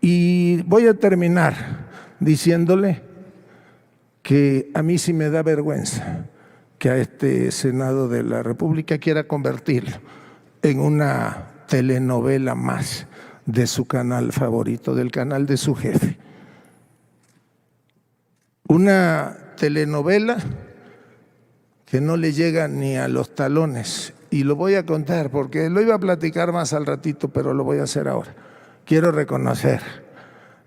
Y voy a terminar diciéndole que a mí sí me da vergüenza que a este Senado de la República quiera convertirlo en una telenovela más de su canal favorito, del canal de su jefe. Una telenovela que no le llega ni a los talones. Y lo voy a contar porque lo iba a platicar más al ratito, pero lo voy a hacer ahora. Quiero reconocer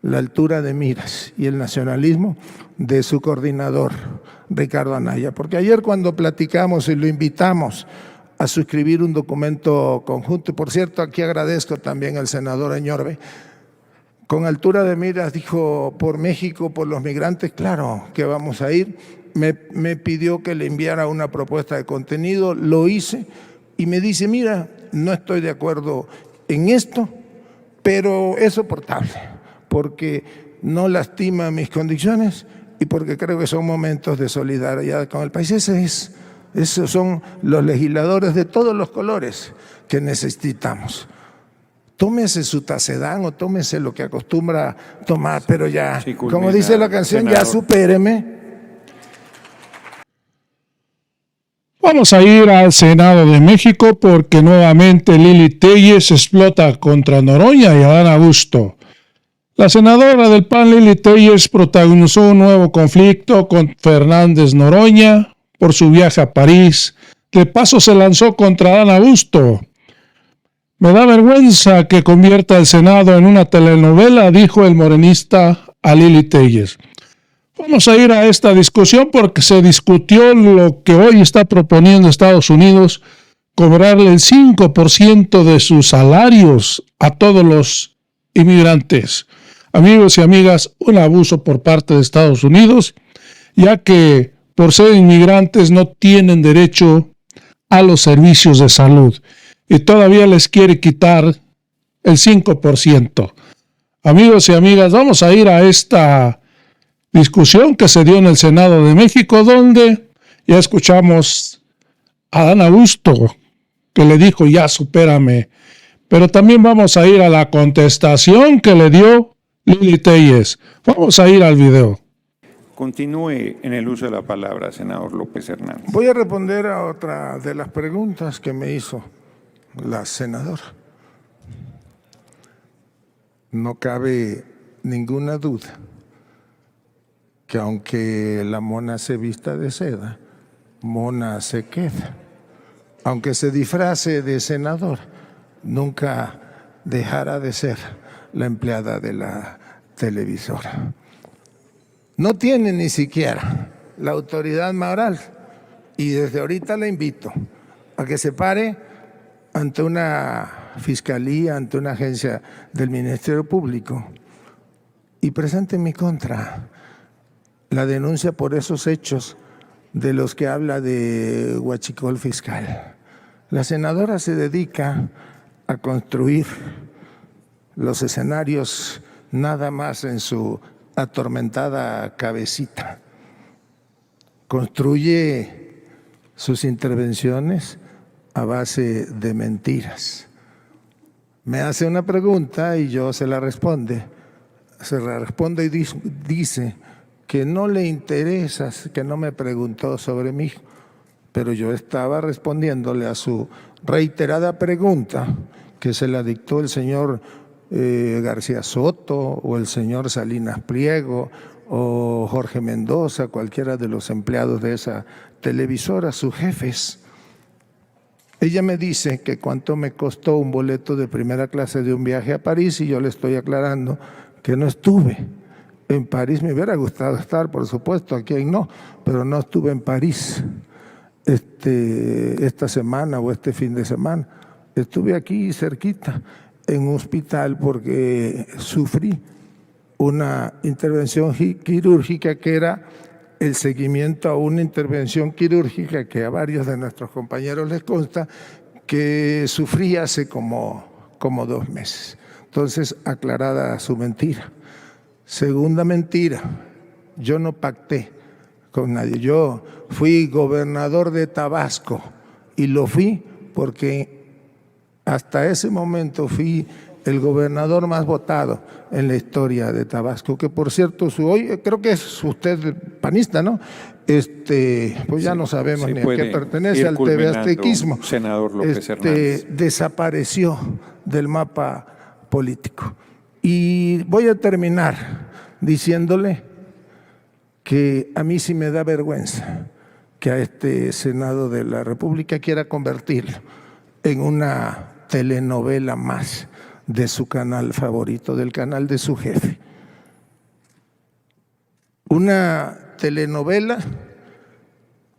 la altura de miras y el nacionalismo de su coordinador, Ricardo Anaya. Porque ayer cuando platicamos y lo invitamos a suscribir un documento conjunto, y por cierto, aquí agradezco también al senador Añorbe, con altura de miras dijo, por México, por los migrantes, claro que vamos a ir. Me pidió que le enviara una propuesta de contenido, lo hice y me dice, mira, no estoy de acuerdo en esto, pero es soportable, porque no lastima mis condiciones y porque creo que son momentos de solidaridad con el país. Esos son los legisladores de todos los colores que necesitamos. Tómese su tacedán o tómese lo que acostumbra tomar, pero ya, sí, como dice la canción, senador, ya supéreme. Vamos a ir al Senado de México porque nuevamente Lili Téllez explota contra Noroña y Adán Augusto. La senadora del PAN, Lili Téllez, protagonizó un nuevo conflicto con Fernández Noroña por su viaje a París. De paso se lanzó contra Adán Augusto. Me da vergüenza que convierta el Senado en una telenovela, dijo el morenista a Lili Téllez. Vamos a ir a esta discusión porque se discutió lo que hoy está proponiendo Estados Unidos, cobrarle el 5% de sus salarios a todos los inmigrantes. Amigos y amigas, un abuso por parte de Estados Unidos, ya que por ser inmigrantes no tienen derecho a los servicios de salud y todavía les quiere quitar el 5%. Amigos y amigas, vamos a ir a esta discusión que se dio en el Senado de México, donde ya escuchamos a Adán Augusto, que le dijo, ya supérame. Pero también vamos a ir a la contestación que le dio Lili Téllez. Vamos a ir al video. Continúe en el uso de la palabra, senador López Hernández. Voy a responder a otra de las preguntas que me hizo la senadora. No cabe ninguna duda que aunque la mona se vista de seda, mona se queda. Aunque se disfrace de senador, nunca dejará de ser la empleada de la televisora. No tiene ni siquiera la autoridad moral y desde ahorita la invito a que se pare ante una fiscalía, ante una agencia del Ministerio Público y presente en mi contra la denuncia por esos hechos de los que habla de huachicol fiscal. La senadora se dedica a construir los escenarios nada más en su atormentada cabecita. Construye sus intervenciones a base de mentiras. Me hace una pregunta y yo se la responde y dice que no le interesa, que no me preguntó sobre mí, pero yo estaba respondiéndole a su reiterada pregunta que se la dictó el señor García Soto o el señor Salinas Pliego o Jorge Mendoza, cualquiera de los empleados de esa televisora, sus jefes. Ella me dice que cuánto me costó un boleto de primera clase de un viaje a París y yo le estoy aclarando que no estuve en París. Me hubiera gustado estar, por supuesto, aquí no, pero no estuve en París esta semana o este fin de semana. Estuve aquí cerquita, en un hospital, porque sufrí una intervención quirúrgica que era el seguimiento a una intervención quirúrgica que a varios de nuestros compañeros les consta que sufrí hace como 2 meses. Entonces, aclarada su mentira. Segunda mentira, yo no pacté con nadie. Yo fui gobernador de Tabasco y lo fui porque hasta ese momento fui el gobernador más votado en la historia de Tabasco, que por cierto, hoy creo que es usted panista, ¿no? Pues ya no sabemos ni a qué pertenece, al TV Aztequismo. Senador López Hernández. Desapareció del mapa político. Y voy a terminar diciéndole que a mí sí me da vergüenza que a este Senado de la República quiera convertirlo en una telenovela más de su canal favorito, del canal de su jefe. Una telenovela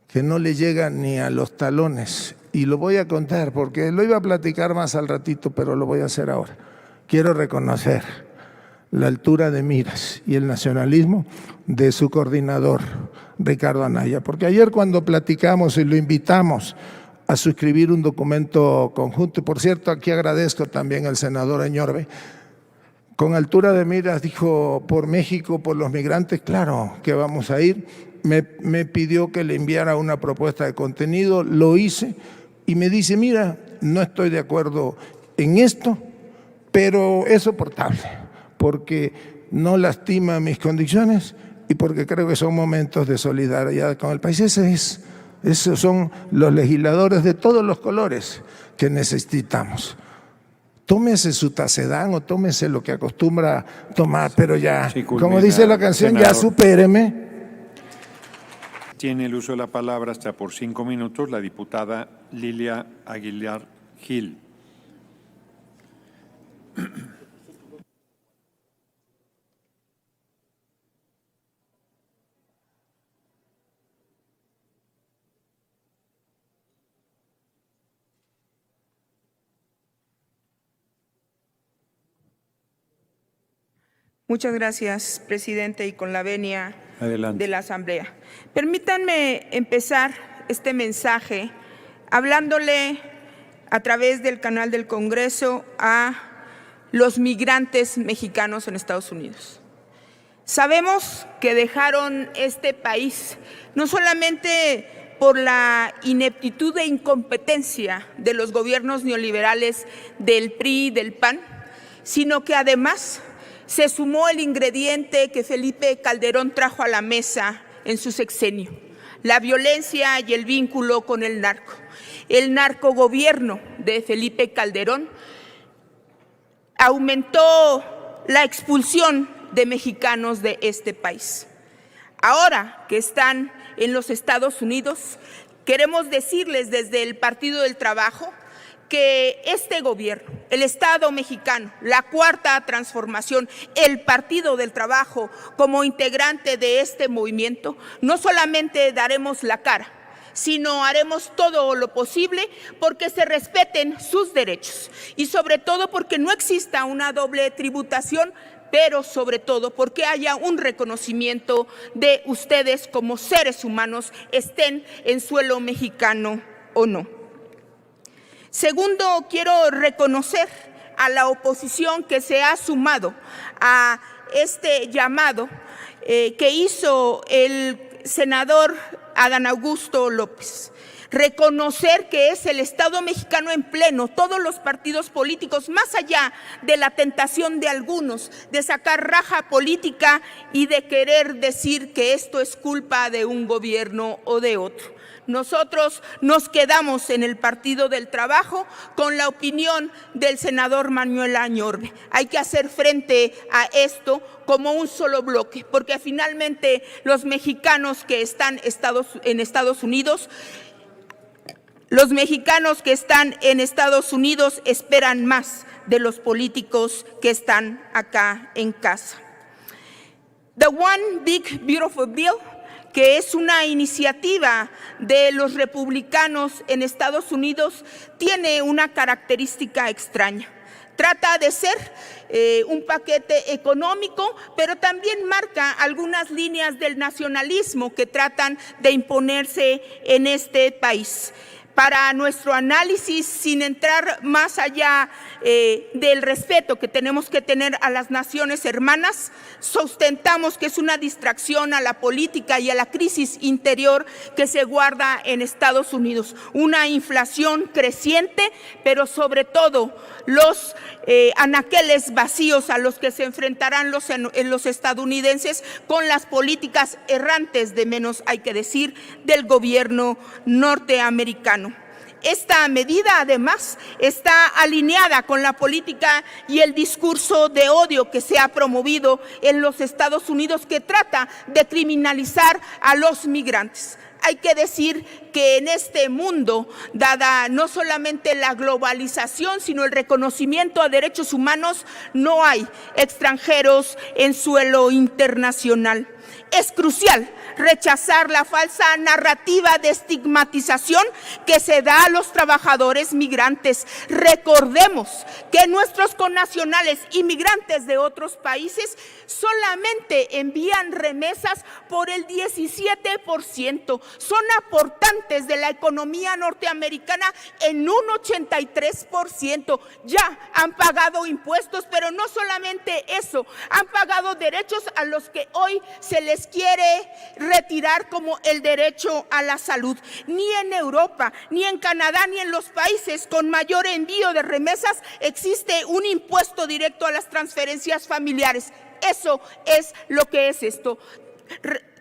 que no le llega ni a los talones. Y lo voy a contar porque lo iba a platicar más al ratito, pero lo voy a hacer ahora. Quiero reconocer la altura de miras y el nacionalismo de su coordinador, Ricardo Anaya, porque ayer cuando platicamos y lo invitamos a suscribir un documento conjunto, y por cierto aquí agradezco también al senador Añorbe, con altura de miras dijo: por México, por los migrantes, claro que vamos a ir. Me pidió que le enviara una propuesta de contenido, lo hice y me dice: mira, no estoy de acuerdo en esto, pero es soportable porque no lastima mis condiciones y porque creo que son momentos de solidaridad con el país. Esos son los legisladores de todos los colores que necesitamos. Tómese su tacedán o tómese lo que acostumbra tomar, pero ya, sí, como dice la canción, senador, ya supéreme. Tiene el uso de la palabra hasta por 5 minutos la diputada Lilia Aguilar Gil. Muchas gracias, presidente, y con la venia Adelante. De la Asamblea. Permítanme empezar este mensaje hablándole a través del canal del Congreso a los migrantes mexicanos en Estados Unidos. Sabemos que dejaron este país no solamente por la ineptitud e incompetencia de los gobiernos neoliberales del PRI y del PAN, sino que además se sumó el ingrediente que Felipe Calderón trajo a la mesa en su sexenio: la violencia y el vínculo con el narco. El narcogobierno de Felipe Calderón aumentó la expulsión de mexicanos de este país. Ahora que están en los Estados Unidos, queremos decirles desde el Partido del Trabajo que este gobierno, el Estado mexicano, la Cuarta Transformación, el Partido del Trabajo, como integrante de este movimiento, no solamente daremos la cara, sino haremos todo lo posible porque se respeten sus derechos y sobre todo porque no exista una doble tributación, pero sobre todo porque haya un reconocimiento de ustedes como seres humanos, estén en suelo mexicano o no. Segundo, quiero reconocer a la oposición que se ha sumado a este llamado que hizo el senador Adán Augusto López. Reconocer que es el Estado mexicano en pleno, todos los partidos políticos, más allá de la tentación de algunos de sacar raja política y de querer decir que esto es culpa de un gobierno o de otro. Nosotros nos quedamos en el Partido del Trabajo con la opinión del senador Manuel Añorbe. Hay que hacer frente a esto como un solo bloque, porque finalmente los mexicanos que están en Estados Unidos, esperan más de los políticos que están acá en casa. The One Big Beautiful Bill, que es una iniciativa de los republicanos en Estados Unidos, tiene una característica extraña. Trata de ser un paquete económico, pero también marca algunas líneas del nacionalismo que tratan de imponerse en este país. Para nuestro análisis, sin entrar más allá del respeto que tenemos que tener a las naciones hermanas, sustentamos que es una distracción a la política y a la crisis interior que se guarda en Estados Unidos. Una inflación creciente, pero sobre todo los anaqueles vacíos a los que se enfrentarán los estadounidenses con las políticas errantes, de menos hay que decir, del gobierno norteamericano. Esta medida, además, está alineada con la política y el discurso de odio que se ha promovido en los Estados Unidos, que trata de criminalizar a los migrantes. Hay que decir que en este mundo, dada no solamente la globalización, sino el reconocimiento a derechos humanos, no hay extranjeros en suelo internacional. Es crucial rechazar la falsa narrativa de estigmatización que se da a los trabajadores migrantes. Recordemos que nuestros connacionales inmigrantes de otros países solamente envían remesas por el 17%. Son aportantes de la economía norteamericana en un 83%. Ya han pagado impuestos, pero no solamente eso, han pagado derechos a los que hoy se les quiere retirar, como el derecho a la salud. Ni en Europa, ni en Canadá, ni en los países con mayor envío de remesas existe un impuesto directo a las transferencias familiares. Eso es lo que es esto.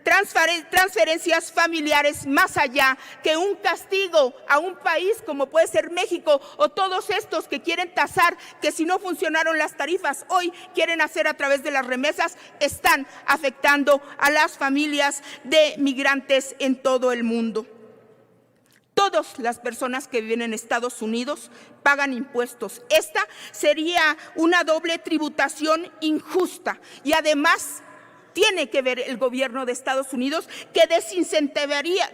Transferencias familiares, más allá que un castigo a un país como puede ser México, o todos estos que quieren tasar que si no funcionaron las tarifas hoy quieren hacer a través de las remesas, están afectando a las familias de migrantes en todo el mundo. Todas las personas que viven en Estados Unidos pagan impuestos. Esta sería una doble tributación injusta, y además tiene que ver el gobierno de Estados Unidos, que desincentivaría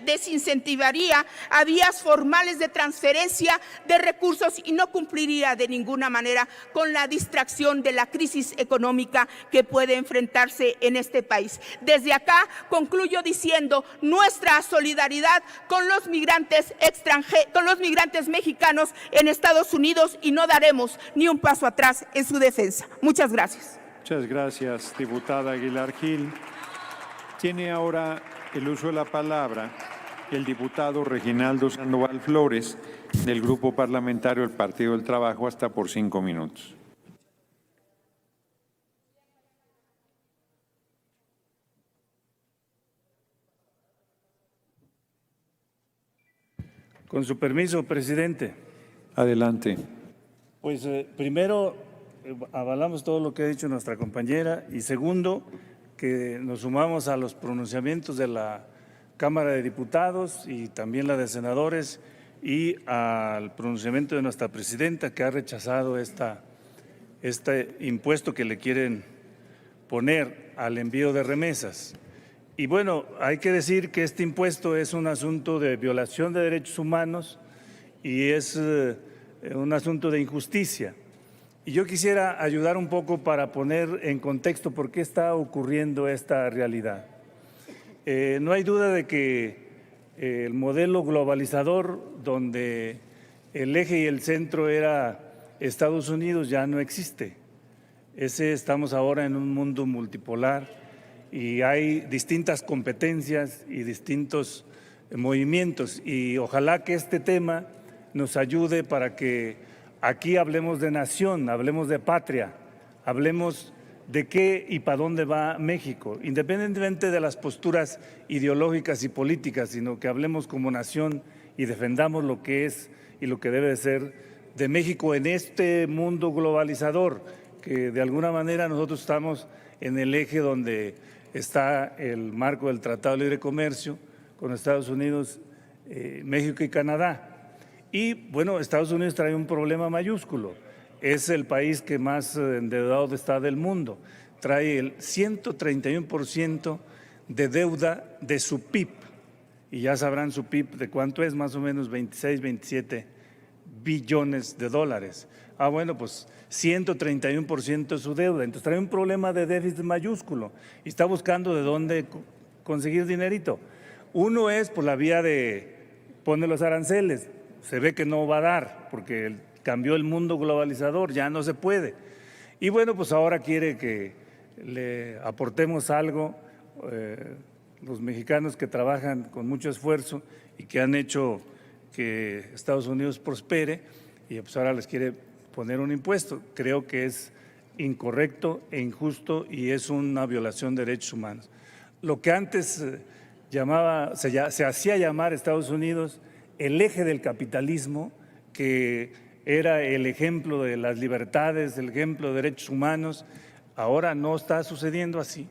a vías formales de transferencia de recursos y no cumpliría de ninguna manera con la distracción de la crisis económica que puede enfrentarse en este país. Desde acá concluyo diciendo nuestra solidaridad con los migrantes mexicanos en Estados Unidos, y no daremos ni un paso atrás en su defensa. Muchas gracias. Muchas gracias, diputada Aguilar Gil. Tiene ahora el uso de la palabra el diputado Reginaldo Sandoval Flores, del Grupo Parlamentario del Partido del Trabajo, hasta por 5 minutos. Con su permiso, presidente. Adelante. Pues primero, avalamos todo lo que ha dicho nuestra compañera, y segundo, que nos sumamos a los pronunciamientos de la Cámara de Diputados y también la de senadores, y al pronunciamiento de nuestra presidenta, que ha rechazado este impuesto que le quieren poner al envío de remesas. Y bueno, hay que decir que este impuesto es un asunto de violación de derechos humanos y es un asunto de injusticia. Y yo quisiera ayudar un poco para poner en contexto por qué está ocurriendo esta realidad. No hay duda de que el modelo globalizador, donde el eje y el centro era Estados Unidos, ya no existe. Estamos ahora en un mundo multipolar y hay distintas competencias y distintos movimientos, y ojalá que este tema nos ayude para que aquí hablemos de nación, hablemos de patria, hablemos de qué y para dónde va México, independientemente de las posturas ideológicas y políticas, sino que hablemos como nación y defendamos lo que es y lo que debe de ser de México en este mundo globalizador, que de alguna manera nosotros estamos en el eje donde está el marco del Tratado de Libre Comercio con Estados Unidos, México y Canadá. Y bueno, Estados Unidos trae un problema mayúsculo. Es el país que más endeudado está del mundo. Trae el 131% de deuda de su PIB. Y ya sabrán su PIB de cuánto es, más o menos 26, 27 billones de dólares. Bueno, pues 131% de su deuda. Entonces trae un problema de déficit mayúsculo y está buscando de dónde conseguir dinerito. Uno es por la vía de poner los aranceles. se ve que no va a dar porque cambió el mundo globalizador, ya no se puede. Y bueno, pues ahora quiere que le aportemos algo, los mexicanos que trabajan con mucho esfuerzo y que han hecho que Estados Unidos prospere, y pues ahora les quiere poner un impuesto. Creo que es incorrecto e injusto y es una violación de derechos humanos. Lo que antes se hacía llamar Estados Unidos el eje del capitalismo, que era el ejemplo de las libertades, el ejemplo de derechos humanos, ahora no está sucediendo así.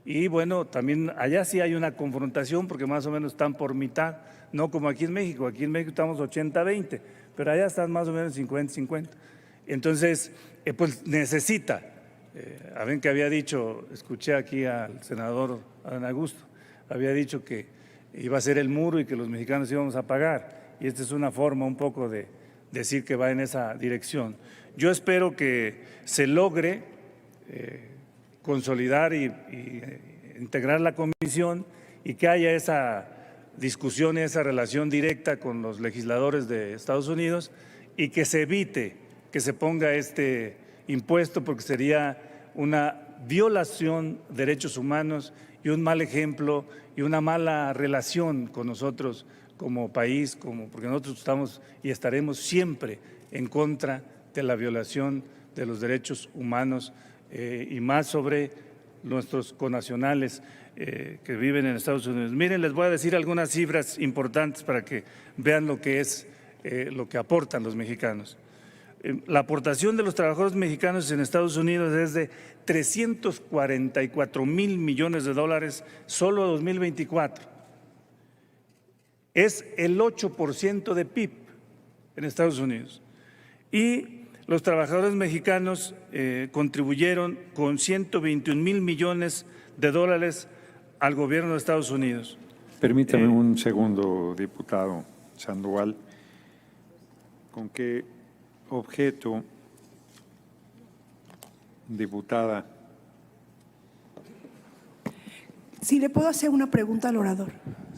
Y bueno, también allá sí hay una confrontación porque más o menos están por mitad, no como aquí en México. Aquí en México estamos 80-20, pero allá están más o menos 50-50. Entonces, pues necesita, a ver que había dicho, escuché aquí al senador Adán Augusto, había dicho que iba a ser el muro y que los mexicanos íbamos a pagar. Y esta es una forma un poco de decir que va en esa dirección. Yo espero que se logre consolidar y integrar la comisión y que haya esa discusión y esa relación directa con los legisladores de Estados Unidos y que se evite que se ponga este impuesto porque sería una violación de derechos humanos y un mal ejemplo y una mala relación con nosotros como país, porque nosotros estamos y estaremos siempre en contra de la violación de los derechos humanos y más sobre nuestros connacionales que viven en Estados Unidos. Miren, les voy a decir algunas cifras importantes para que vean lo que es lo que aportan los mexicanos. La aportación de los trabajadores mexicanos en Estados Unidos es de 344,000 millones de dólares solo 2024. Es el 8% de PIB en Estados Unidos. Y los trabajadores mexicanos contribuyeron con 121,000 millones de dólares al gobierno de Estados Unidos. Permítame un segundo, diputado Sandoval. ¿Con qué objeto, diputada? Si le puedo hacer una pregunta al orador.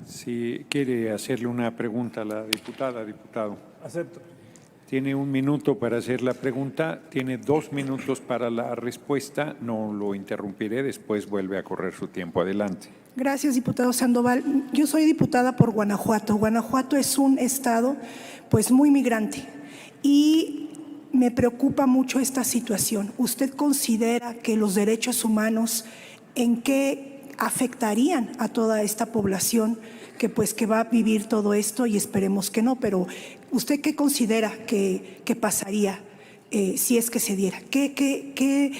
Si quiere hacerle una pregunta a la diputada, diputado. Acepto. Tiene 1 minuto para hacer la pregunta, tiene 2 minutos para la respuesta, no lo interrumpiré, después vuelve a correr su tiempo. Adelante. Gracias, diputado Sandoval. Yo soy diputada por Guanajuato. Guanajuato es un estado pues muy migrante y me preocupa mucho esta situación. ¿Usted considera que los derechos humanos en qué afectarían a toda esta población que va a vivir todo esto? Y esperemos que no, pero ¿usted qué considera que pasaría si es que se diera? ¿Qué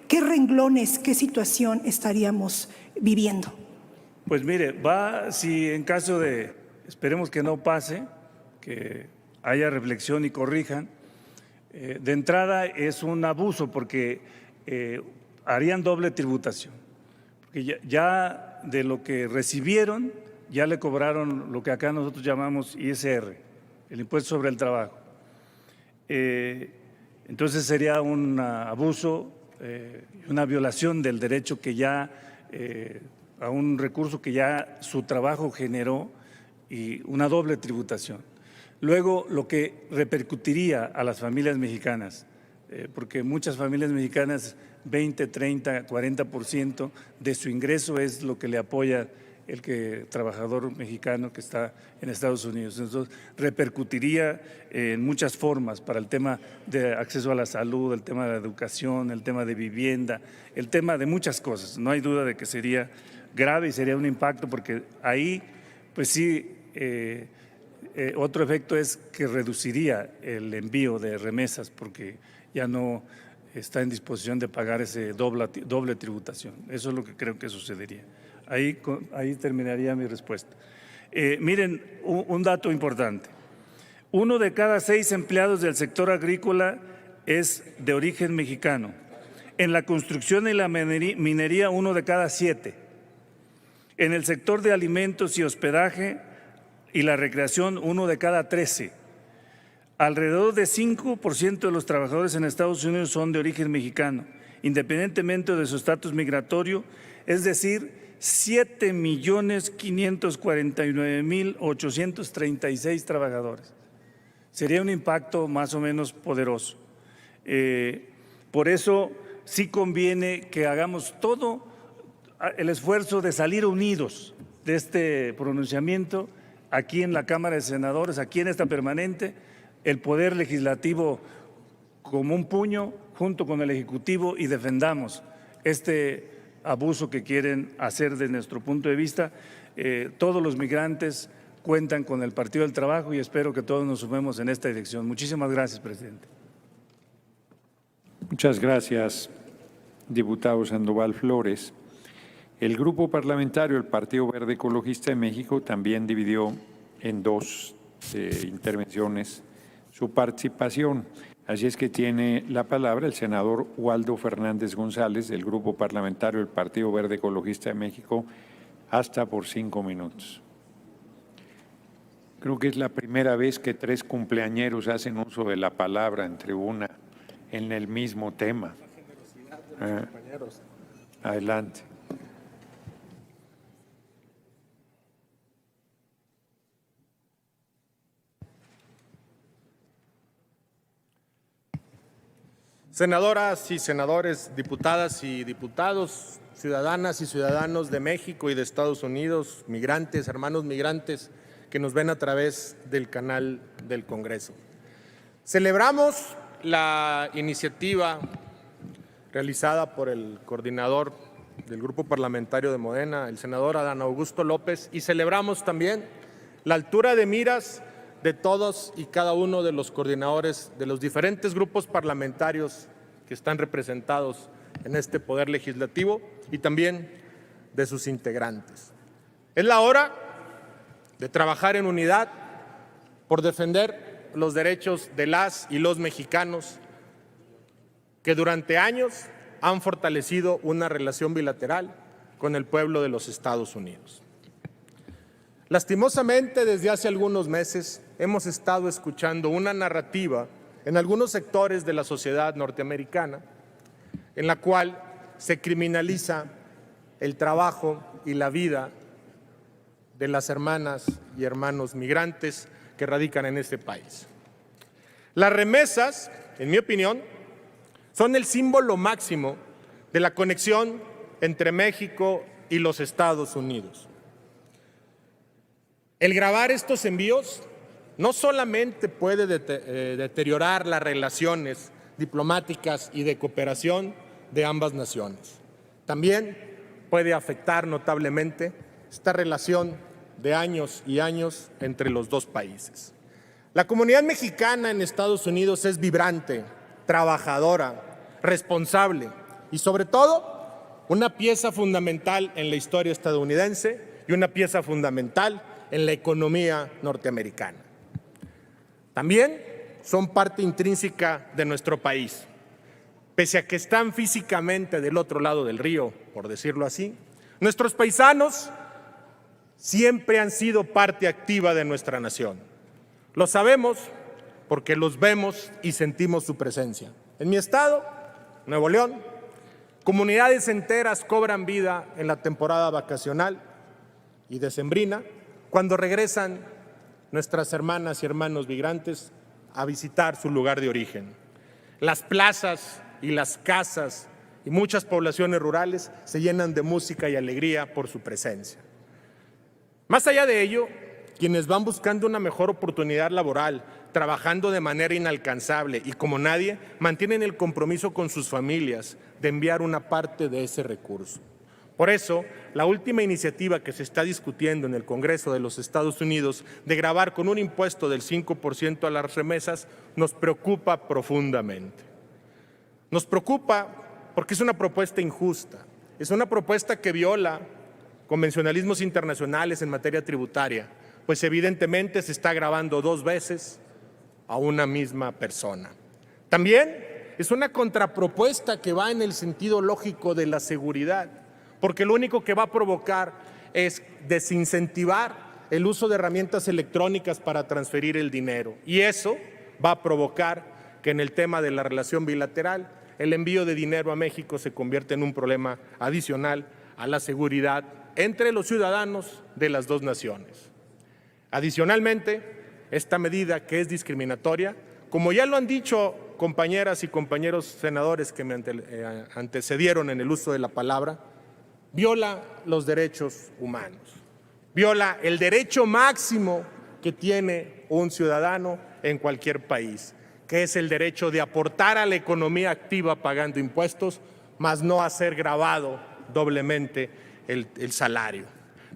renglones, qué situación estaríamos viviendo? Pues mire, si en caso de, esperemos que no pase, que haya reflexión y corrijan, de entrada es un abuso porque harían doble tributación. Porque ya de lo que recibieron, ya le cobraron lo que acá nosotros llamamos ISR, el impuesto sobre el trabajo. Entonces sería un abuso, una violación del derecho que ya, a un recurso que ya su trabajo generó y una doble tributación. Luego, lo que repercutiría a las familias mexicanas, porque muchas familias mexicanas, 20, 30, 40% de su ingreso es lo que le apoya el trabajador mexicano que está en Estados Unidos. Entonces, repercutiría en muchas formas para el tema de acceso a la salud, el tema de la educación, el tema de vivienda, el tema de muchas cosas. No hay duda de que sería grave y sería un impacto porque ahí, pues sí, otro efecto es que reduciría el envío de remesas porque ya no está en disposición de pagar ese doble tributación. Eso es lo que creo que sucedería. Ahí terminaría mi respuesta. Miren, un dato importante. 1 de cada 6 empleados del sector agrícola es de origen mexicano. En la construcción y la minería, 1 de cada 7. En el sector de alimentos y hospedaje y la recreación, 1 de cada 13. Alrededor de 5% de los trabajadores en Estados Unidos son de origen mexicano, independientemente de su estatus migratorio, es decir, 7,549,836 trabajadores. sería un impacto más o menos poderoso. Por eso sí conviene que hagamos todo el esfuerzo de salir unidos de este pronunciamiento aquí en la Cámara de Senadores, aquí en esta permanente, el Poder Legislativo como un puño junto con el Ejecutivo y defendamos este abuso que quieren hacer de nuestro punto de vista. Todos los migrantes cuentan con el Partido del Trabajo y espero que todos nos sumemos en esta dirección. Muchísimas gracias, presidente. Muchas gracias, diputado Sandoval Flores. El Grupo Parlamentario del Partido Verde Ecologista de México también dividió en dos intervenciones su participación. Así es que tiene la palabra el senador Waldo Fernández González del Grupo Parlamentario del Partido Verde Ecologista de México, hasta por 5 minutos. Creo que es la primera vez que 3 cumpleañeros hacen uso de la palabra en tribuna en el mismo tema. Adelante. Senadoras y senadores, diputadas y diputados, ciudadanas y ciudadanos de México y de Estados Unidos, migrantes, hermanos migrantes que nos ven a través del canal del Congreso. Celebramos la iniciativa realizada por el coordinador del Grupo Parlamentario de Morena, el senador Adán Augusto López, y celebramos también la altura de miras de todos y cada uno de los coordinadores de los diferentes grupos parlamentarios que están representados en este Poder Legislativo y también de sus integrantes. Es la hora de trabajar en unidad por defender los derechos de las y los mexicanos que durante años han fortalecido una relación bilateral con el pueblo de los Estados Unidos. Lastimosamente, desde hace algunos meses hemos estado escuchando una narrativa en algunos sectores de la sociedad norteamericana en la cual se criminaliza el trabajo y la vida de las hermanas y hermanos migrantes que radican en este país. Las remesas, en mi opinión, son el símbolo máximo de la conexión entre México y los Estados Unidos. El grabar estos envíos no solamente puede deteriorar las relaciones diplomáticas y de cooperación de ambas naciones, también puede afectar notablemente esta relación de años y años entre los dos países. La comunidad mexicana en Estados Unidos es vibrante, trabajadora, responsable y sobre todo una pieza fundamental en la historia estadounidense y una pieza fundamental en la economía norteamericana. También son parte intrínseca de nuestro país. Pese a que están físicamente del otro lado del río, por decirlo así, nuestros paisanos siempre han sido parte activa de nuestra nación. Lo sabemos porque los vemos y sentimos su presencia. En mi estado, Nuevo León, comunidades enteras cobran vida en la temporada vacacional y decembrina cuando regresan nuestras hermanas y hermanos migrantes a visitar su lugar de origen. Las plazas y las casas y muchas poblaciones rurales se llenan de música y alegría por su presencia. Más allá de ello, quienes van buscando una mejor oportunidad laboral, trabajando de manera inalcanzable y como nadie, mantienen el compromiso con sus familias de enviar una parte de ese recurso. Por eso, la última iniciativa que se está discutiendo en el Congreso de los Estados Unidos de gravar con un impuesto del 5% a las remesas nos preocupa profundamente. Nos preocupa porque es una propuesta injusta, es una propuesta que viola convencionalismos internacionales en materia tributaria, pues evidentemente se está gravando 2 veces a una misma persona. También es una contrapropuesta que va en el sentido lógico de la seguridad, porque lo único que va a provocar es desincentivar el uso de herramientas electrónicas para transferir el dinero. Y eso va a provocar que en el tema de la relación bilateral, el envío de dinero a México se convierta en un problema adicional a la seguridad entre los ciudadanos de las dos naciones. Adicionalmente, esta medida que es discriminatoria, como ya lo han dicho compañeras y compañeros senadores que me antecedieron en el uso de la palabra, viola los derechos humanos, viola el derecho máximo que tiene un ciudadano en cualquier país, que es el derecho de aportar a la economía activa pagando impuestos, más no hacer gravado doblemente el salario.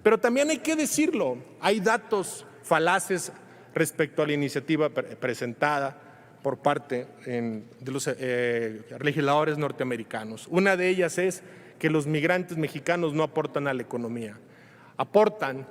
Pero también hay que decirlo, hay datos falaces respecto a la iniciativa presentada por parte de los legisladores norteamericanos. Una de ellas es que los migrantes mexicanos no aportan a la economía, aportan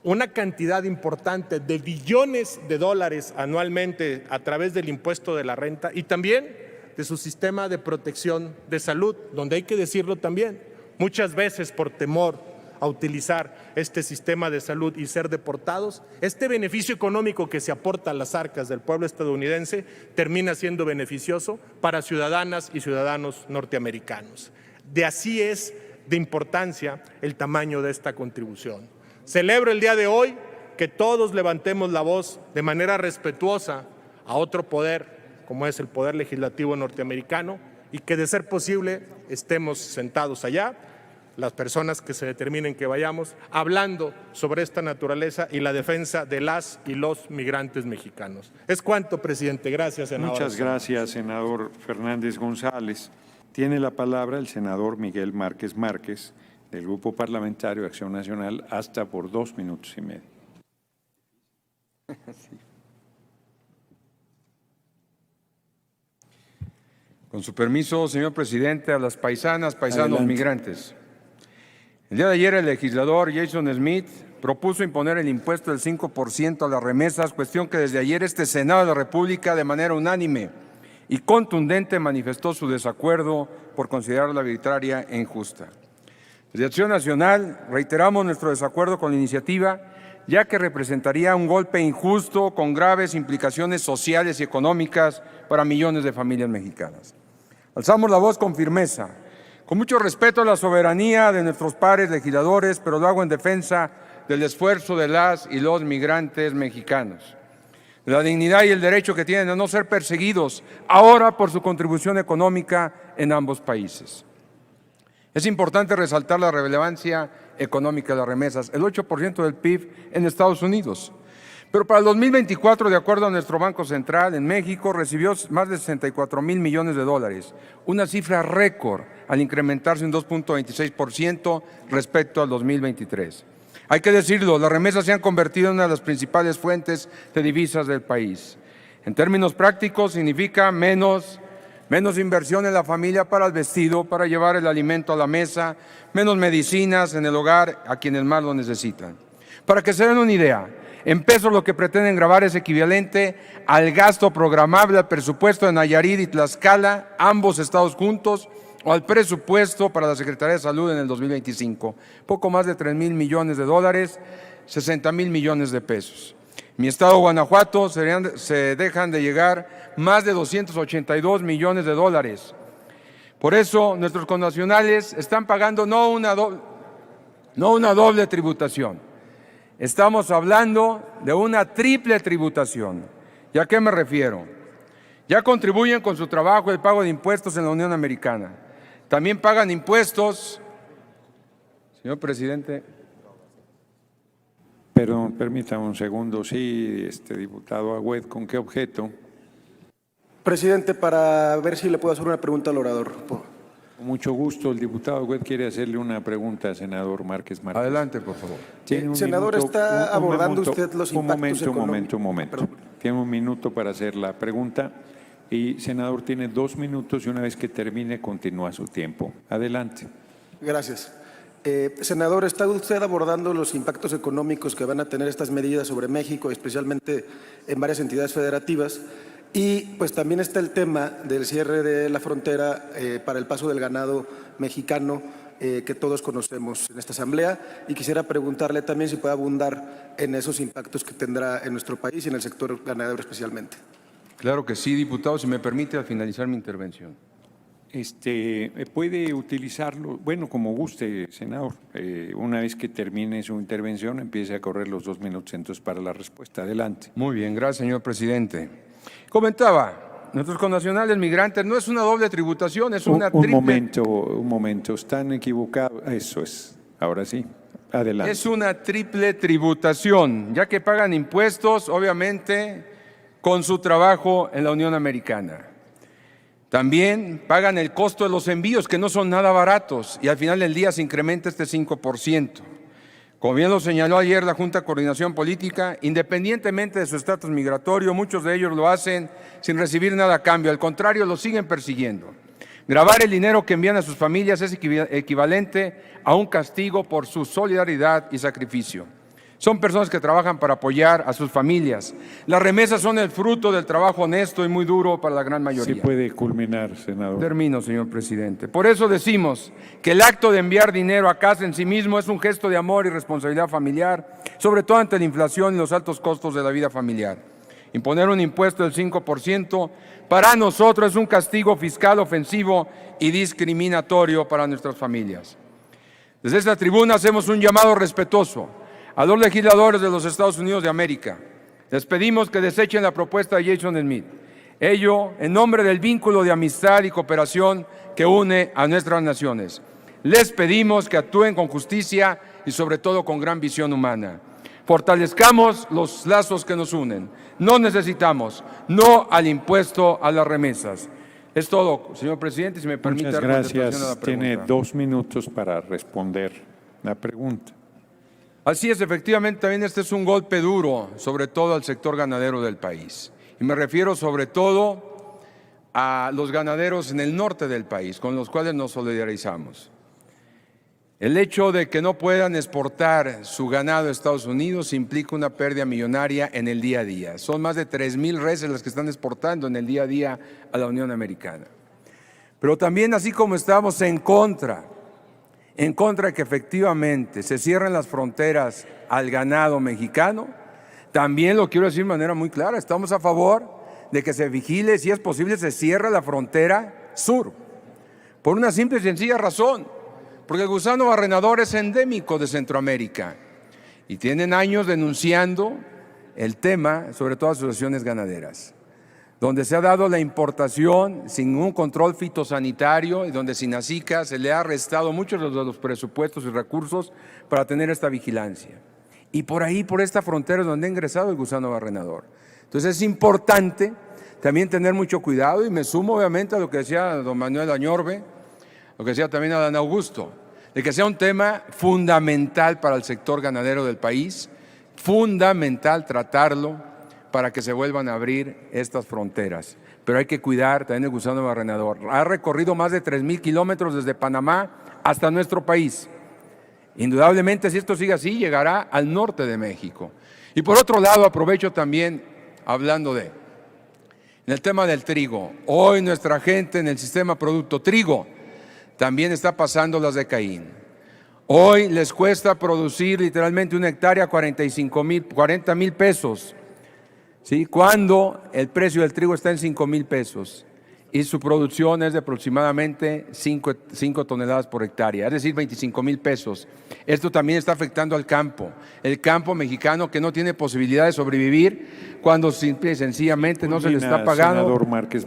una cantidad importante de billones de dólares anualmente a través del impuesto de la renta y también de su sistema de protección de salud, donde hay que decirlo también, muchas veces por temor a utilizar este sistema de salud y ser deportados, este beneficio económico que se aporta a las arcas del pueblo estadounidense termina siendo beneficioso para ciudadanas y ciudadanos norteamericanos. De así es de importancia el tamaño de esta contribución. Celebro el día de hoy que todos levantemos la voz de manera respetuosa a otro poder, como es el poder legislativo norteamericano, y que de ser posible estemos sentados allá, las personas que se determinen que vayamos, hablando sobre esta naturaleza y la defensa de las y los migrantes mexicanos. Es cuanto, presidente. Gracias, senador. Muchas gracias, senador Fernández González. Tiene la palabra el senador Miguel Márquez Márquez, del Grupo Parlamentario de Acción Nacional, hasta por 2 minutos y medio. Con su permiso, señor presidente, a las paisanas, paisanos, Adelante. migrantes. El día de ayer el legislador Jason Smith propuso imponer el impuesto del 5% a las remesas, cuestión que desde ayer este Senado de la República de manera unánime y contundente manifestó su desacuerdo por considerarla arbitraria e injusta. Desde Acción Nacional reiteramos nuestro desacuerdo con la iniciativa, ya que representaría un golpe injusto con graves implicaciones sociales y económicas para millones de familias mexicanas. Alzamos la voz con firmeza, con mucho respeto a la soberanía de nuestros pares legisladores, pero lo hago en defensa del esfuerzo de las y los migrantes mexicanos, de la dignidad y el derecho que tienen a no ser perseguidos ahora por su contribución económica en ambos países. Es importante resaltar la relevancia económica de las remesas, el 8% del PIB en Estados Unidos. Pero para el 2024, de acuerdo a nuestro Banco Central, en México recibió más de 64,000 millones de dólares, una cifra récord al incrementarse un 2.26% respecto al 2023. Hay que decirlo, las remesas se han convertido en una de las principales fuentes de divisas del país. En términos prácticos, significa menos inversión en la familia para el vestido, para llevar el alimento a la mesa, menos medicinas en el hogar a quienes más lo necesitan. Para que se den una idea, en pesos lo que pretenden gravar es equivalente al gasto programable al presupuesto de Nayarit y Tlaxcala, ambos estados juntos, o al presupuesto para la Secretaría de Salud en el 2025. Poco más de 3,000 millones de dólares, 60,000 millones de pesos. En mi estado, Guanajuato, se dejan de llegar más de 282 millones de dólares. Por eso, nuestros connacionales están pagando no una doble tributación. Estamos hablando de una triple tributación. ¿Y a qué me refiero? Ya contribuyen con su trabajo el pago de impuestos en la Unión Americana. También pagan impuestos, señor presidente. Perdón, permítame un segundo. Sí, diputado Agüed, ¿con qué objeto? Presidente, para ver si le puedo hacer una pregunta al orador. Con mucho gusto. El diputado Agüed quiere hacerle una pregunta al senador Márquez Márquez. Adelante, por favor. Tiene un senador, minuto, ¿está abordando usted los impactos Un momento. económicos? Tiene un minuto para hacer la pregunta. Y, senador, tiene 2 minutos y una vez que termine, continúa su tiempo. Adelante. Gracias. Senador, ¿está usted abordando los impactos económicos que van a tener estas medidas sobre México, especialmente en varias entidades federativas? Y pues también está el tema del cierre de la frontera para el paso del ganado mexicano que todos conocemos en esta asamblea, y quisiera preguntarle también si puede abundar en esos impactos que tendrá en nuestro país y en el sector ganadero especialmente. Claro que sí, diputado, si me permite al finalizar mi intervención. Puede utilizarlo, bueno, como guste, senador. Una vez que termine su intervención, empiece a correr los 2 minutos entonces para la respuesta. Adelante. Muy bien, gracias, señor presidente. Comentaba, nuestros connacionales migrantes no es una doble tributación, es una triple. Un momento, están equivocados. Eso es, ahora sí, adelante. Es una triple tributación, ya que pagan impuestos, obviamente, con su trabajo en la Unión Americana. También pagan el costo de los envíos, que no son nada baratos, y al final del día se incrementa este 5%. Como bien lo señaló ayer la Junta de Coordinación Política, independientemente de su estatus migratorio, muchos de ellos lo hacen sin recibir nada a cambio, al contrario, lo siguen persiguiendo. Gravar el dinero que envían a sus familias es equivalente a un castigo por su solidaridad y sacrificio. Son personas que trabajan para apoyar a sus familias. Las remesas son el fruto del trabajo honesto y muy duro para la gran mayoría. Sí puede culminar, senador. Termino, señor presidente. Por eso decimos que el acto de enviar dinero a casa en sí mismo es un gesto de amor y responsabilidad familiar, sobre todo ante la inflación y los altos costos de la vida familiar. Imponer un impuesto del 5% para nosotros es un castigo fiscal ofensivo y discriminatorio para nuestras familias. Desde esta tribuna hacemos un llamado respetuoso a los legisladores de los Estados Unidos de América. Les pedimos que desechen la propuesta de Jason Smith. Ello en nombre del vínculo de amistad y cooperación que une a nuestras naciones. Les pedimos que actúen con justicia y sobre todo con gran visión humana. Fortalezcamos los lazos que nos unen. No necesitamos, no al impuesto a las remesas. Es todo, señor presidente, si me permite. Muchas gracias. Tiene 2 minutos para responder la pregunta. Así es, efectivamente, también este es un golpe duro, sobre todo al sector ganadero del país. Y me refiero sobre todo a los ganaderos en el norte del país, con los cuales nos solidarizamos. El hecho de que no puedan exportar su ganado a Estados Unidos implica una pérdida millonaria en el día a día. Son más de 3,000 reses las que están exportando en el día a día a la Unión Americana. Pero también, así como estamos en contra de que efectivamente se cierren las fronteras al ganado mexicano, también lo quiero decir de manera muy clara, estamos a favor de que se vigile, si es posible, se cierre la frontera sur, por una simple y sencilla razón, porque el gusano barrenador es endémico de Centroamérica y tienen años denunciando el tema, sobre todo asociaciones ganaderas, donde se ha dado la importación sin un control fitosanitario y donde SINACICA se le ha restado muchos de los presupuestos y recursos para tener esta vigilancia. Y por ahí, por esta frontera es donde ha ingresado el gusano barrenador. Entonces es importante también tener mucho cuidado y me sumo obviamente a lo que decía don Manuel Añorbe, lo que decía también Adán Augusto, de que sea un tema fundamental para el sector ganadero del país, fundamental tratarlo para que se vuelvan a abrir estas fronteras. Pero hay que cuidar también el gusano barrenador. Ha recorrido más de 3,000 kilómetros desde Panamá hasta nuestro país. Indudablemente, si esto sigue así, llegará al norte de México. Y por otro lado, aprovecho también, hablando en el tema del trigo. Hoy nuestra gente en el sistema producto trigo también está pasando las de Caín. Hoy les cuesta producir literalmente una hectárea 40,000 pesos. ¿Sí? Cuando el precio del trigo está en 5,000 pesos y su producción es de aproximadamente 5 toneladas por hectárea, es decir, 25,000 pesos. Esto también está afectando al campo, el campo mexicano que no tiene posibilidad de sobrevivir cuando simple y sencillamente no se le está pagando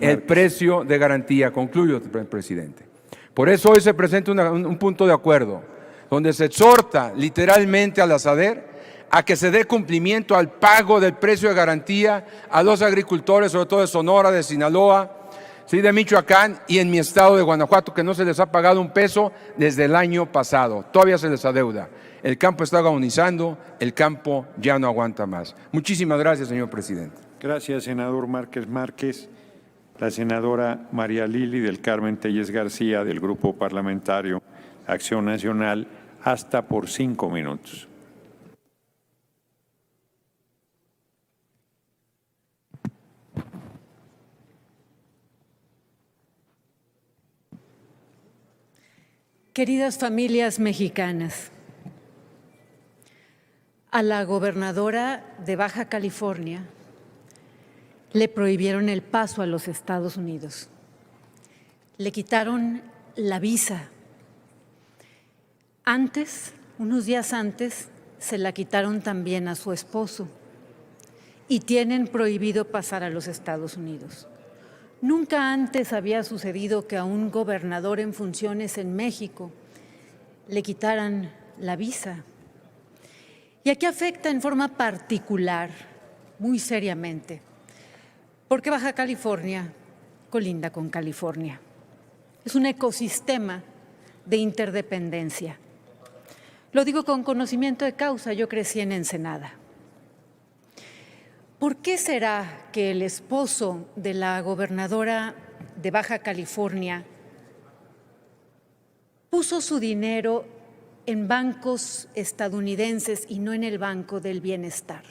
el precio de garantía. Concluyo, presidente. Por eso hoy se presenta un punto de acuerdo, donde se exhorta literalmente a la SADER a que se dé cumplimiento al pago del precio de garantía a los agricultores, sobre todo de Sonora, de Sinaloa, ¿sí?, de Michoacán y en mi estado de Guanajuato, que no se les ha pagado un peso desde el año pasado. Todavía se les adeuda. El campo está agonizando, el campo ya no aguanta más. Muchísimas gracias, señor presidente. Gracias, senador Márquez. La senadora María Lili del Carmen Telles García, del Grupo Parlamentario Acción Nacional, hasta por 5 minutos. Queridas familias mexicanas, a la gobernadora de Baja California le prohibieron el paso a los Estados Unidos. le quitaron la visa. Antes, unos días antes, se la quitaron también a su esposo y tienen prohibido pasar a los Estados Unidos. Nunca antes había sucedido que a un gobernador en funciones en México le quitaran la visa. Y aquí afecta en forma particular, muy seriamente, porque Baja California colinda con California. Es un ecosistema de interdependencia. Lo digo con conocimiento de causa, yo crecí en Ensenada. ¿Por qué será que el esposo de la gobernadora de Baja California puso su dinero en bancos estadounidenses y no en el Banco del Bienestar?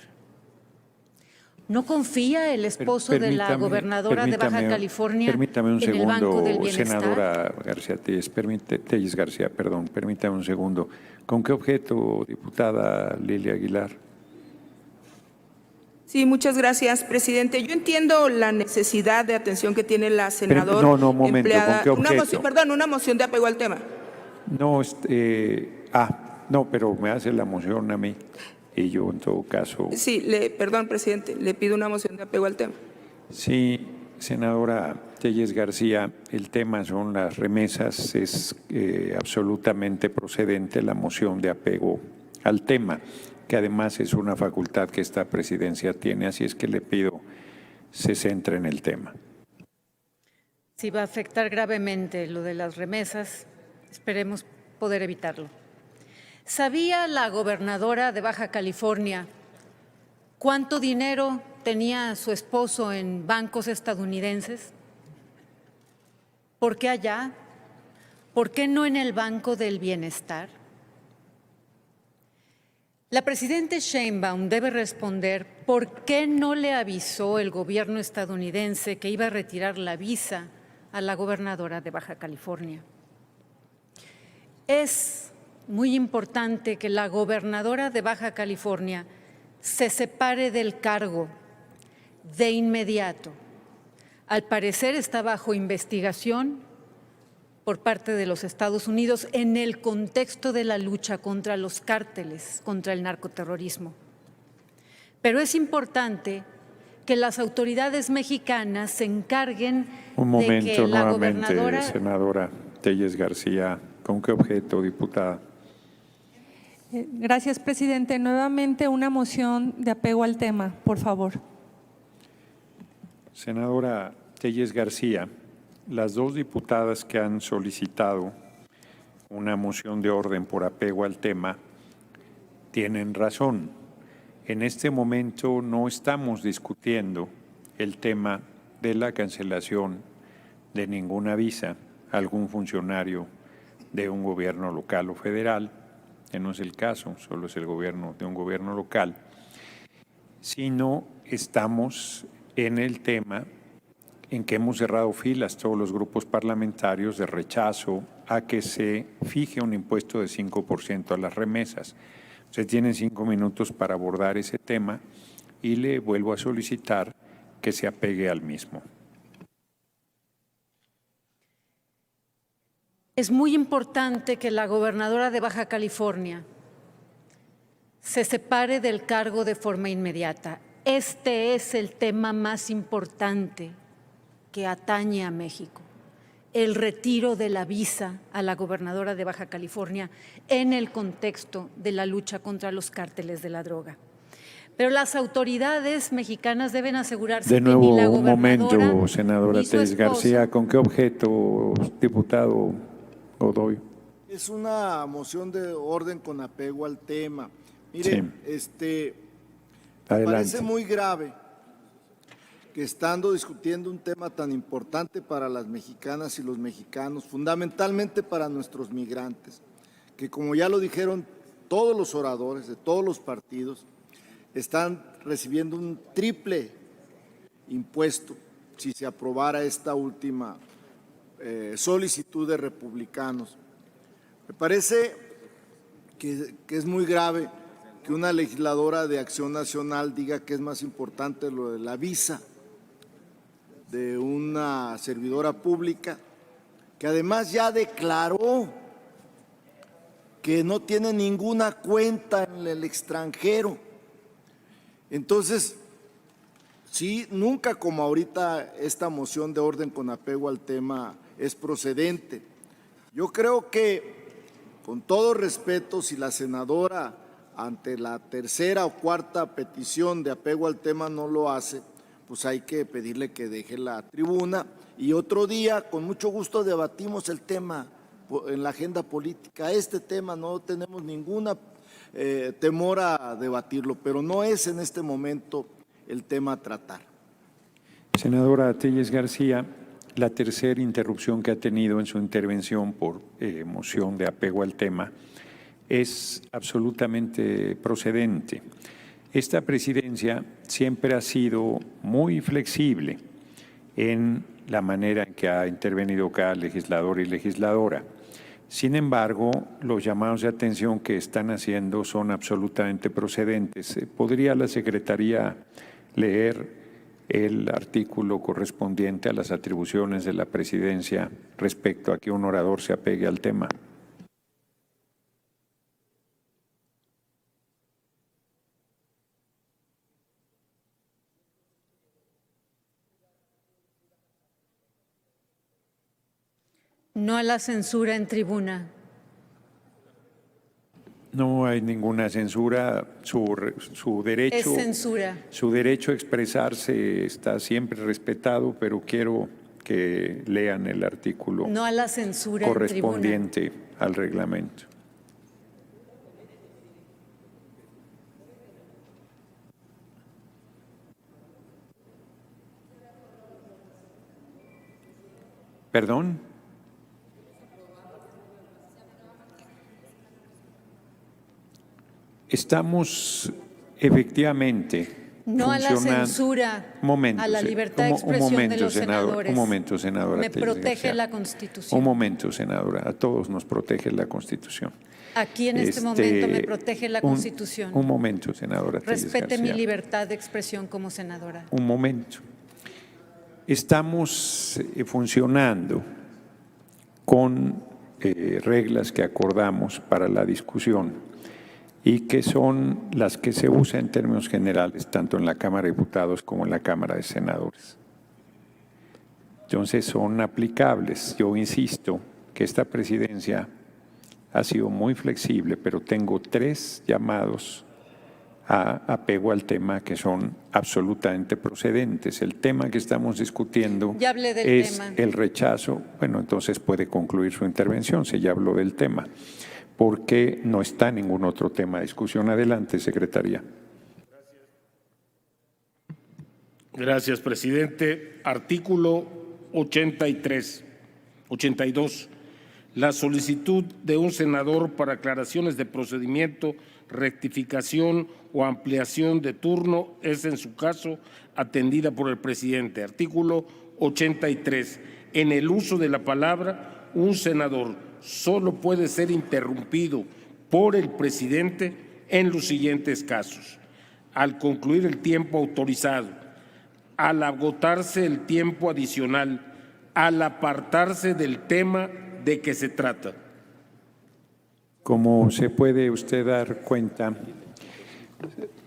¿No confía el esposo de la gobernadora de Baja California permítame un en el Banco del segundo, Bienestar? senadora García Telles García, perdón, permítame un segundo. ¿Con qué objeto, diputada Lilia Aguilar? Sí, muchas gracias, presidente. Yo entiendo la necesidad de atención que tiene la senadora. No, momento, empleada. ¿con qué objeto? Una moción de apego al tema. No, no, pero me hace la moción a mí y yo en todo caso. Sí, perdón, presidente, le pido una moción de apego al tema. Sí, senadora Telles García, el tema son las remesas, es absolutamente procedente la moción de apego al tema, que además es una facultad que esta presidencia tiene, así es que le pido se centre en el tema. Si va a afectar gravemente lo de las remesas, esperemos poder evitarlo. ¿Sabía la gobernadora de Baja California cuánto dinero tenía su esposo en bancos estadounidenses? ¿Por qué allá? ¿Por qué no en el Banco del Bienestar? La presidenta Sheinbaum debe responder por qué no le avisó el gobierno estadounidense que iba a retirar la visa a la gobernadora de Baja California. Es muy importante que la gobernadora de Baja California se separe del cargo de inmediato. Al parecer está bajo investigación por parte de los Estados Unidos en el contexto de la lucha contra los cárteles, contra el narcoterrorismo. Pero es importante que las autoridades mexicanas se encarguen de que la gobernadora… Senadora Telles García, ¿con qué objeto, diputada? Gracias, presidente. Nuevamente una moción de apego al tema, por favor. Senadora Telles García, las dos diputadas que han solicitado una moción de orden por apego al tema tienen razón. En este momento no estamos discutiendo el tema de la cancelación de ninguna visa a algún funcionario de un gobierno local o federal, que no es el caso, solo es el gobierno de un gobierno local, sino estamos en el tema en que hemos cerrado filas todos los grupos parlamentarios de rechazo a que se fije un impuesto de 5% a las remesas. Usted tiene 5 minutos para abordar ese tema y le vuelvo a solicitar que se apegue al mismo. Es muy importante que la gobernadora de Baja California se separe del cargo de forma inmediata. Este es el tema más importante que atañe a México, el retiro de la visa a la gobernadora de Baja California en el contexto de la lucha contra los cárteles de la droga. Pero las autoridades mexicanas deben asegurarse de nuevo, que ni la un gobernadora momento, senadora ni su Telles esposo… García, ¿con qué objeto, diputado Godoy? Es una moción de orden con apego al tema. Mire, me parece muy grave que estando discutiendo un tema tan importante para las mexicanas y los mexicanos, fundamentalmente para nuestros migrantes, que como ya lo dijeron todos los oradores de todos los partidos, están recibiendo un triple impuesto si se aprobara esta última solicitud de republicanos. Me parece que es muy grave que una legisladora de Acción Nacional diga que es más importante lo de la visa de una servidora pública que además ya declaró que no tiene ninguna cuenta en el extranjero. Entonces, sí, nunca como ahorita esta moción de orden con apego al tema es procedente. Yo creo que, con todo respeto, si la senadora ante la tercera o cuarta petición de apego al tema no lo hace, pues hay que pedirle que deje la tribuna y otro día con mucho gusto debatimos el tema en la agenda política. Este tema no tenemos ninguna temor a debatirlo, pero no es en este momento el tema a tratar. Senadora Telles García, la tercera interrupción que ha tenido en su intervención por moción de apego al tema es absolutamente procedente. Esta presidencia siempre ha sido muy flexible en la manera en que ha intervenido cada legislador y legisladora. Sin embargo, los llamados de atención que están haciendo son absolutamente procedentes. ¿Podría la Secretaría leer el artículo correspondiente a las atribuciones de la presidencia respecto a que un orador se apegue al tema? No a la censura en tribuna. No hay ninguna censura. Su derecho, es censura. Su derecho a expresarse está siempre respetado, pero quiero que lean el artículo no a la censura correspondiente en tribuna. Al reglamento. ¿Perdón? Estamos efectivamente no a la censura, momento, a la libertad de expresión de los senadores. Un momento, senadora. Me protege la Constitución. Un momento, senadora. A todos nos protege la Constitución. Aquí en este momento me protege la Constitución. Un momento, senadora. Respete mi libertad de expresión como senadora. Un momento. Estamos funcionando con reglas que acordamos para la discusión y que son las que se usan en términos generales, tanto en la Cámara de Diputados como en la Cámara de Senadores. Entonces son aplicables. Yo insisto que esta presidencia ha sido muy flexible, pero tengo 3 llamados a apego al tema que son absolutamente procedentes. El tema que estamos discutiendo es el rechazo. Bueno, entonces puede concluir su intervención si ya habló del tema, porque no está ningún otro tema de discusión. Adelante, secretaria. Gracias, presidente. Artículo 82. La solicitud de un senador para aclaraciones de procedimiento, rectificación o ampliación de turno es, en su caso, atendida por el presidente. Artículo 83. En el uso de la palabra, un senador solo puede ser interrumpido por el presidente en los siguientes casos: al concluir el tiempo autorizado, al agotarse el tiempo adicional, al apartarse del tema de que se trata. Como se puede usted dar cuenta,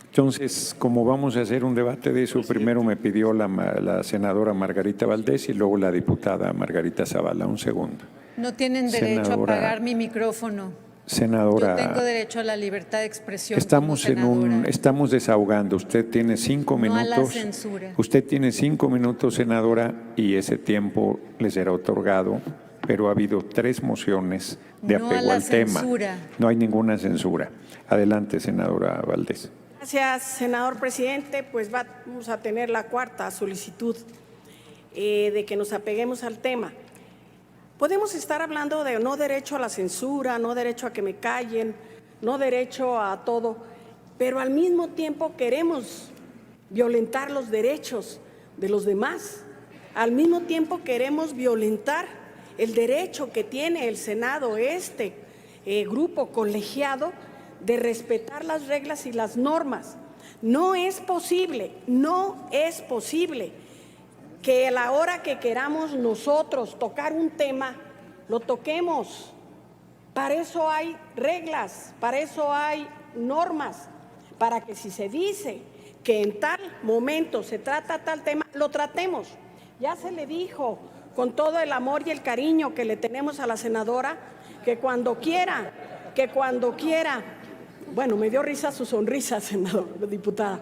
entonces, como vamos a hacer un debate de eso, primero me pidió la senadora Margarita Valdés y luego la diputada Margarita Zavala. Un segundo. No tienen derecho a apagar mi micrófono. Senadora, yo tengo derecho a la libertad de expresión. Estamos desahogando. Usted tiene 5 minutos. No a la censura. Usted tiene 5 minutos, senadora, y ese tiempo le será otorgado, pero ha habido 3 mociones de apego al tema. No hay ninguna censura. Adelante, senadora Valdés. Gracias, senador presidente. Pues vamos a tener la 4ª solicitud de que nos apeguemos al tema. Podemos estar hablando de no derecho a la censura, no derecho a que me callen, no derecho a todo, pero al mismo tiempo queremos violentar los derechos de los demás. Al mismo tiempo queremos violentar el derecho que tiene el Senado, grupo colegiado, de respetar las reglas y las normas. No es posible que a la hora que queramos nosotros tocar un tema lo toquemos. Para eso hay reglas, para eso hay normas, para que si se dice que en tal momento se trata tal tema, lo tratemos. Ya se le dijo, con todo el amor y el cariño que le tenemos a la senadora, que cuando quiera, bueno, me dio risa su sonrisa, diputada,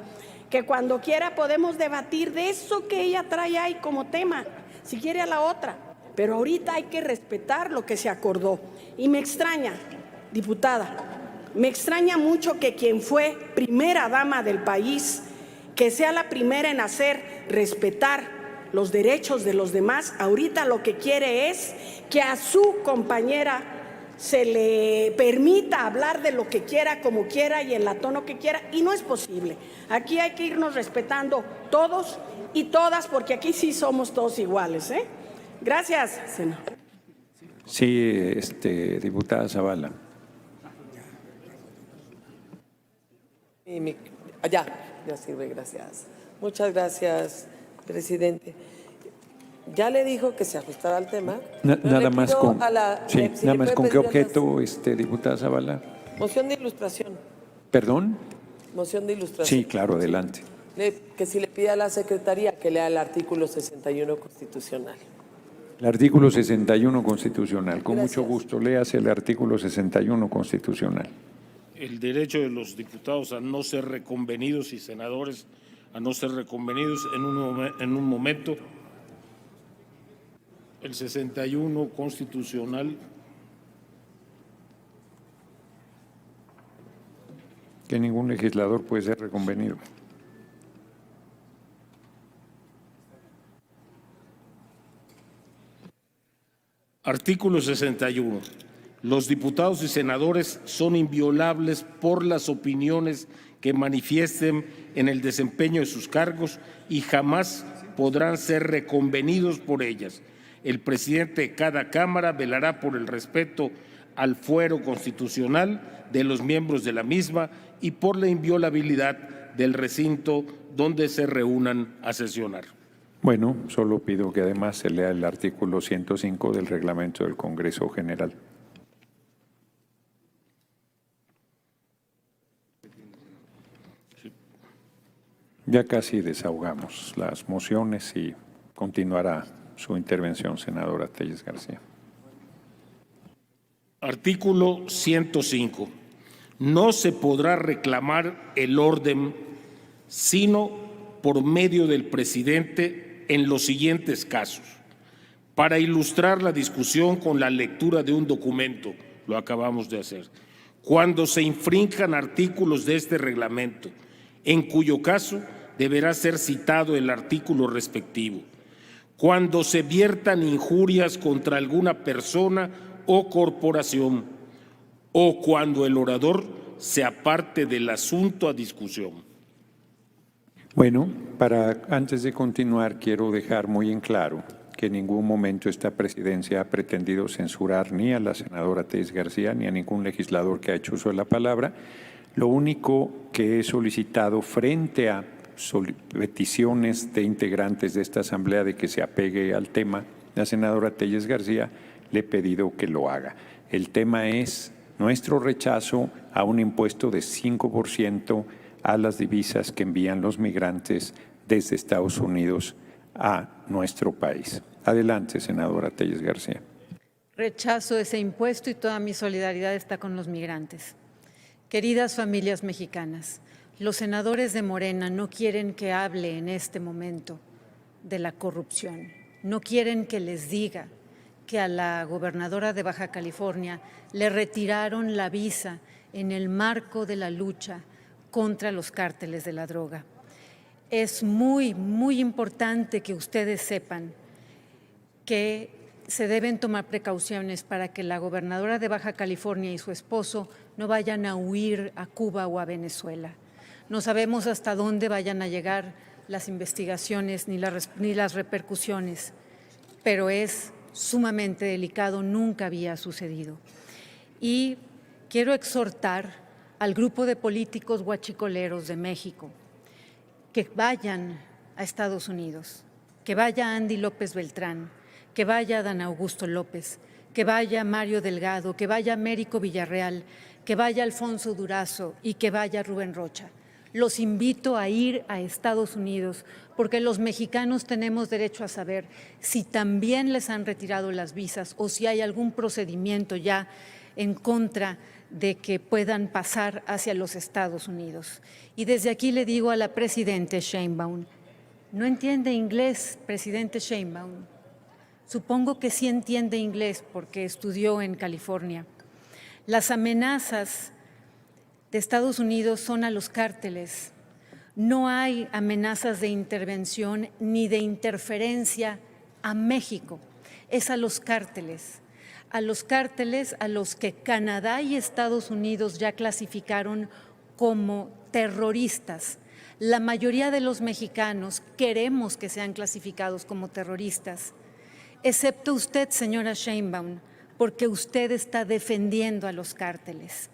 que cuando quiera podemos debatir de eso que ella trae ahí como tema, si quiere a la otra, pero ahorita hay que respetar lo que se acordó. Y me extraña, diputada, me extraña mucho que quien fue primera dama del país, que sea la primera en hacer respetar los derechos de los demás, ahorita lo que quiere es que a su compañera se le permita hablar de lo que quiera, como quiera y en la tono que quiera, y no es posible. Aquí hay que irnos respetando todos y todas, porque aquí sí somos todos iguales, ¿eh? Gracias, senador. Sí, diputada Zavala. Ya sirve, gracias. Muchas gracias, presidente. Ya le dijo que se ajustara al tema. Nada más con, nada más con qué objeto, diputada Zavala. Moción de ilustración. ¿Perdón? Moción de ilustración. Sí, claro, adelante. Que si le pide a la Secretaría que lea el artículo 61 constitucional. El artículo 61 constitucional. Con mucho gusto, léase el artículo 61 constitucional. El derecho de los diputados a no ser reconvenidos y senadores a no ser reconvenidos en un momento. El 61 constitucional. Que ningún legislador puede ser reconvenido. Artículo 61. Los diputados y senadores son inviolables por las opiniones que manifiesten en el desempeño de sus cargos y jamás podrán ser reconvenidos por ellas. El presidente de cada Cámara velará por el respeto al fuero constitucional de los miembros de la misma y por la inviolabilidad del recinto donde se reúnan a sesionar. Bueno, solo pido que además se lea el artículo 105 del Reglamento del Congreso General. Ya casi desahogamos las mociones y continuará su intervención, senadora Telles García. Artículo 105. No se podrá reclamar el orden sino por medio del presidente en los siguientes casos. Para ilustrar la discusión con la lectura de un documento, lo acabamos de hacer, cuando se infrinjan artículos de este reglamento, en cuyo caso deberá ser citado el artículo respectivo. Cuando se viertan injurias contra alguna persona o corporación, o cuando el orador se aparte del asunto a discusión. Bueno, antes de continuar, quiero dejar muy en claro que en ningún momento esta presidencia ha pretendido censurar ni a la senadora Telles García ni a ningún legislador que ha hecho uso de la palabra. Lo único que he solicitado frente a peticiones de integrantes de esta Asamblea de que se apegue al tema, la senadora Telles García le he pedido que lo haga. El tema es nuestro rechazo a un impuesto de 5% a las divisas que envían los migrantes desde Estados Unidos a nuestro país. Adelante, senadora Telles García. Rechazo ese impuesto y toda mi solidaridad está con los migrantes. Queridas familias mexicanas, los senadores de Morena no quieren que hable en este momento de la corrupción. No quieren que les diga que a la gobernadora de Baja California le retiraron la visa en el marco de la lucha contra los cárteles de la droga. Es muy, muy importante que ustedes sepan que se deben tomar precauciones para que la gobernadora de Baja California y su esposo no vayan a huir a Cuba o a Venezuela. No sabemos hasta dónde vayan a llegar las investigaciones ni las repercusiones, pero es sumamente delicado, nunca había sucedido. Y quiero exhortar al grupo de políticos guachicoleros de México que vayan a Estados Unidos, que vaya Andy López Beltrán, que vaya Dan Augusto López, que vaya Mario Delgado, que vaya Américo Villarreal, que vaya Alfonso Durazo y que vaya Rubén Rocha. Los invito a ir a Estados Unidos porque los mexicanos tenemos derecho a saber si también les han retirado las visas o si hay algún procedimiento ya en contra de que puedan pasar hacia los Estados Unidos. Y desde aquí le digo a la presidenta Sheinbaum, ¿no entiende inglés, presidente Sheinbaum? Supongo que sí entiende inglés porque estudió en California. Las amenazas de Estados Unidos son a los cárteles. No hay amenazas de intervención ni de interferencia a México, es a los cárteles a los que Canadá y Estados Unidos ya clasificaron como terroristas. La mayoría de los mexicanos queremos que sean clasificados como terroristas, excepto usted, señora Sheinbaum, porque usted está defendiendo a los cárteles.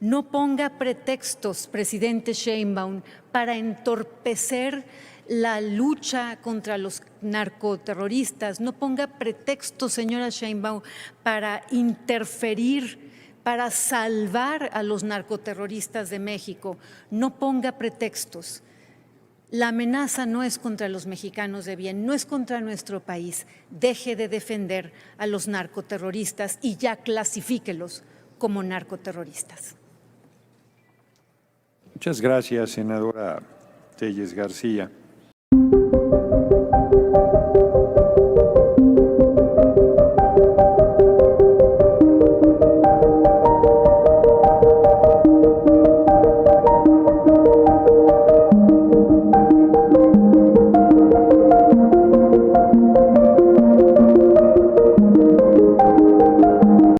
No ponga pretextos, presidente Sheinbaum, para entorpecer la lucha contra los narcoterroristas. No ponga pretextos, señora Sheinbaum, para interferir, para salvar a los narcoterroristas de México. No ponga pretextos. La amenaza no es contra los mexicanos de bien, no es contra nuestro país. Deje de defender a los narcoterroristas y ya clasifíquelos como narcoterroristas. Muchas gracias, senadora Telles García.